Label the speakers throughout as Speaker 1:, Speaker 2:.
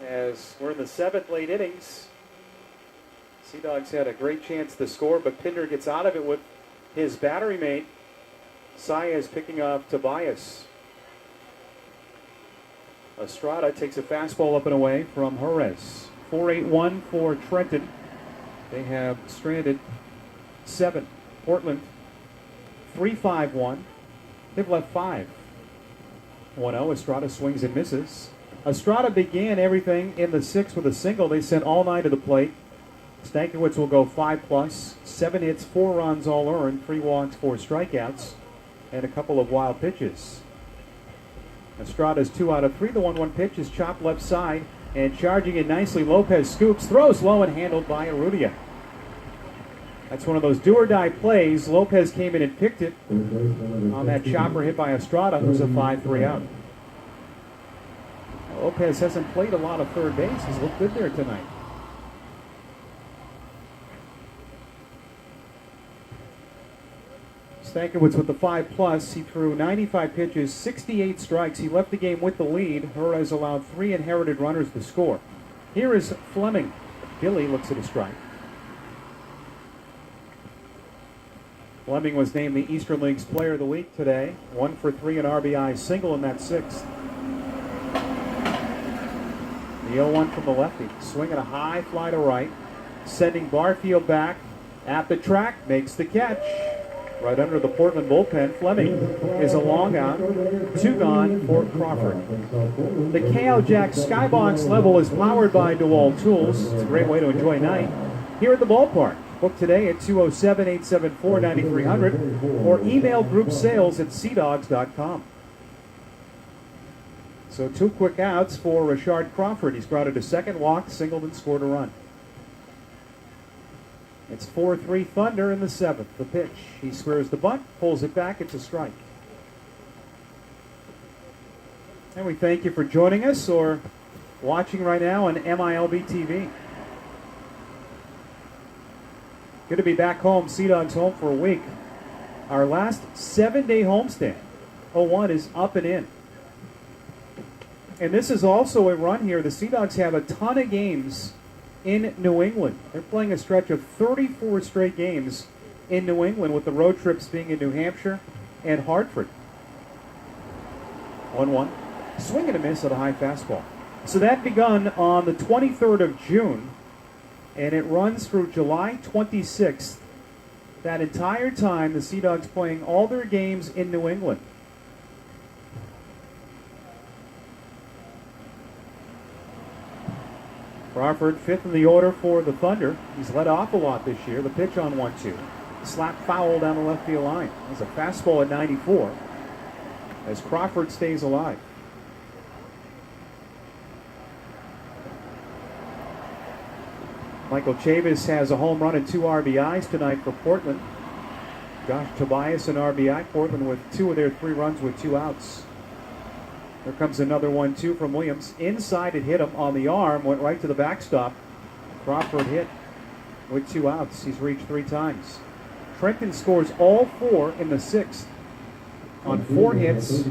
Speaker 1: as we're in the 7th late innings. Sea Dogs had a great chance to score, but Pinder gets out of it with his battery mate. Saez picking off Tobias. Estrada takes a fastball up and away from Jerez. 4-8-1 for Trenton. They have stranded 7. Portland 3-5-1. They've left 5. 1-0. Estrada swings and misses. Estrada began everything in the 6th with a single. They sent all 9 to the plate. Stankiewicz will go 5+, 7 hits, 4 runs all earned, 3 walks, 4 strikeouts, and a couple of wild pitches. Estrada's 2 out of 3. The 1-1 pitch is chopped left side, and charging in nicely, Lopez scoops, throws low, and handled by Urrutia. That's one of those do-or-die plays. Lopez came in and picked it on that chopper hit by Estrada, who's a 5-3 out. Lopez hasn't played a lot of third base. He's looked good there tonight. Stankiewicz with the 5+. He threw 95 pitches, 68 strikes. He left the game with the lead. Jerez allowed 3 inherited runners to score. Here is Fleming. Billy looks at a strike. Fleming was named the Eastern League's Player of the Week today. 1 for 3 an RBI single in that 6th. The 0-1 from the lefty. Swinging a high fly to right. Sending Barfield back at the track. Makes the catch. Right under the Portland bullpen. Fleming is a long out. 2 gone for Crawford. The KL Jack Skybox level is powered by DeWalt Tools. It's a great way to enjoy night here at the ballpark. Book today at 207-874-9300 or email group sales at seadogs.com. So 2 quick outs for Rashard Crawford. He's grounded a second, walk, singled, and scored a run. It's 4-3 Thunder in the 7th. The pitch. He squares the bunt, pulls it back. It's a strike. And we thank you for joining us or watching right now on MILB TV. Good to be back home. Sea Dogs home for a week. Our last 7-day homestand. 0-1 is up and in. And this is also a run here. The Sea Dogs have a ton of games in New England. They're playing a stretch of 34 straight games in New England, with the road trips being in New Hampshire and Hartford. 1-1. Swing and a miss at a high fastball. So that begun on the 23rd of June, and it runs through July 26th. That entire time, the Sea Dogs playing all their games in New England. Crawford, 5th in the order for the Thunder. He's let off a lot this year. The pitch on 1-2. Slap foul down the left field line. There's a fastball at 94 as Crawford stays alive. Michael Chavis has a home run and 2 RBIs tonight for Portland. Josh Tobias an RBI. Portland with 2 of their 3 runs with 2 outs. There comes another 1-2 from Williams. Inside, it hit him on the arm, went right to the backstop. Crawford hit with 2 outs. He's reached 3 times. Trenton scores all 4 in the 6th. On 4 hits,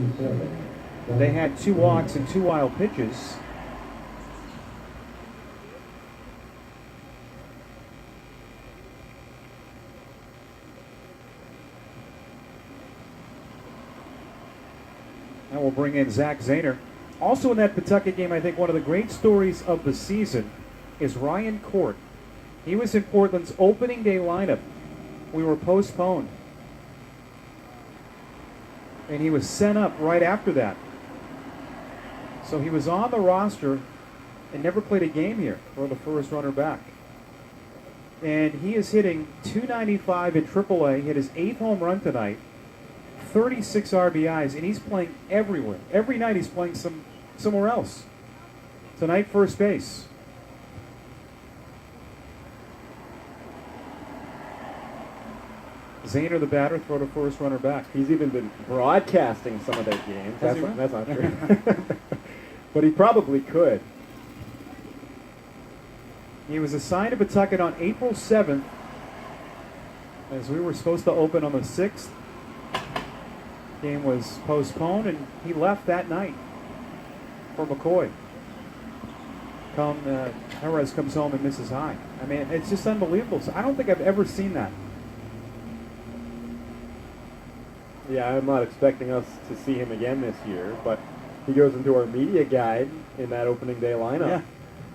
Speaker 1: they had 2 walks and 2 wild pitches. Now we'll bring in Zach Zahner. Also in that Pawtucket game, I think one of the great stories of the season is Ryan Court. He was in Portland's opening day lineup. We were postponed. And he was sent up right after that. So he was on the roster and never played a game here for the first runner back. And he is hitting .295 in AAA, hit his 8th home run tonight. 36 RBIs, and he's playing everywhere. Every night he's playing somewhere else. Tonight, first base. Zahner, the batter, throw to first, runner back.
Speaker 2: He's even been broadcasting some of their games. That's not true. But he probably could.
Speaker 1: He was assigned to Pawtucket on April 7th, as we were supposed to open on the 6th. Game was postponed, and he left that night for McCoy. Jerez comes home and misses high. I mean, it's just unbelievable. So I don't think I've ever seen that.
Speaker 2: Yeah, I'm not expecting us to see him again this year, but he goes into our media guide in that opening day lineup.
Speaker 1: Yeah,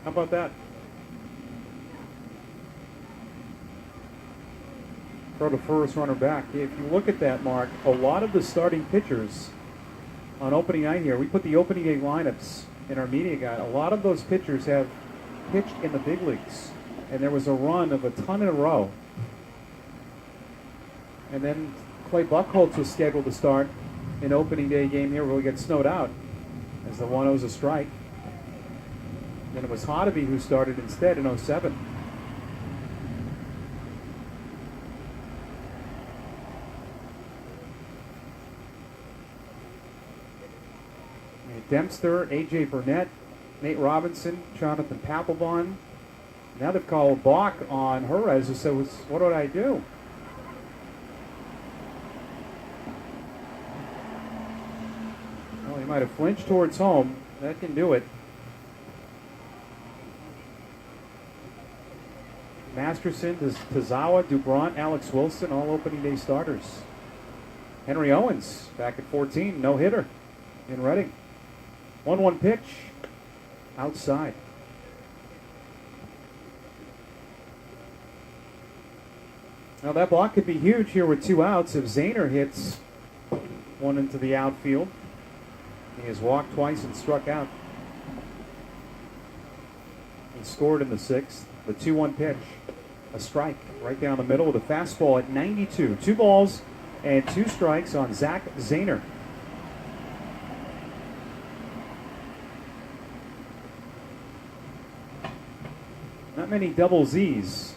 Speaker 1: how about that? Throw the first runner back. If you look at that, Mark, a lot of the starting pitchers on opening night here, we put the opening day lineups in our media guide. A lot of those pitchers have pitched in the big leagues, and there was a run of a ton in a row. And then Clay Buchholz was scheduled to start an opening day game here where we get snowed out as the 1-0's a strike. Then it was Hoddeby who started instead in 07. Dempster, A.J. Burnett, Nate Robinson, Jonathan Papelbon. Now they've called Bach on Jerez, so what did I do? Well, he might have flinched towards home. That can do it. Masterson, Tazawa, Dubront, Alex Wilson, all opening day starters. Henry Owens back at 14, no hitter in Reading. 1-1 pitch, outside. Now that block could be huge here with 2 outs if Zahner hits one into the outfield. He has walked twice and struck out. He scored in the 6th. The 2-1 pitch, a strike right down the middle with a fastball at 92. 2 balls and 2 strikes on Zach Zahner. Not many double Z's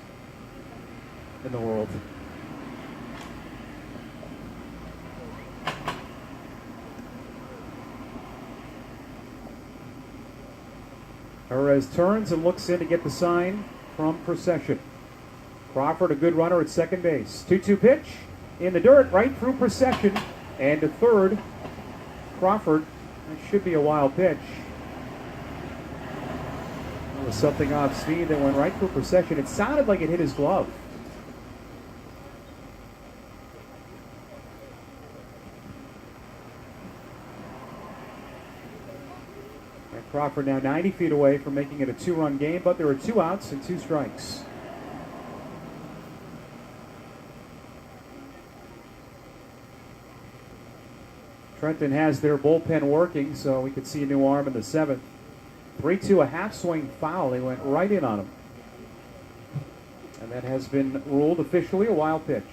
Speaker 1: in the world. Jerez turns and looks in to get the sign from Procession. Crawford, a good runner at second base. 2-2 pitch in the dirt, right through Procession. And to third, Crawford. That should be a wild pitch. There was something off speed that went right through Procession. It sounded like it hit his glove. And Crawford now 90 feet away from making it a 2-run game, but there are 2 outs and 2 strikes. Trenton has their bullpen working, so we could see a new arm in the 7th. 3-2, a half swing foul. They went right in on him. And that has been ruled officially a wild pitch.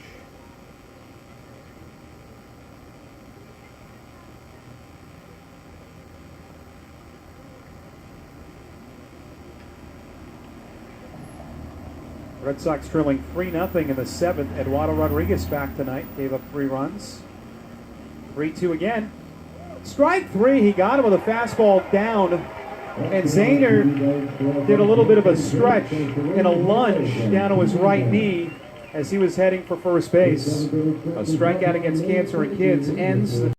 Speaker 1: Red Sox trailing 3-0 in the 7th. Eduardo Rodriguez back tonight. Gave up 3 runs. 3-2 again. Strike 3. He got him with a fastball down. And Zahner did a little bit of a stretch and a lunge down to his right knee as he was heading for first base. A strikeout against Cancer and Kids ends the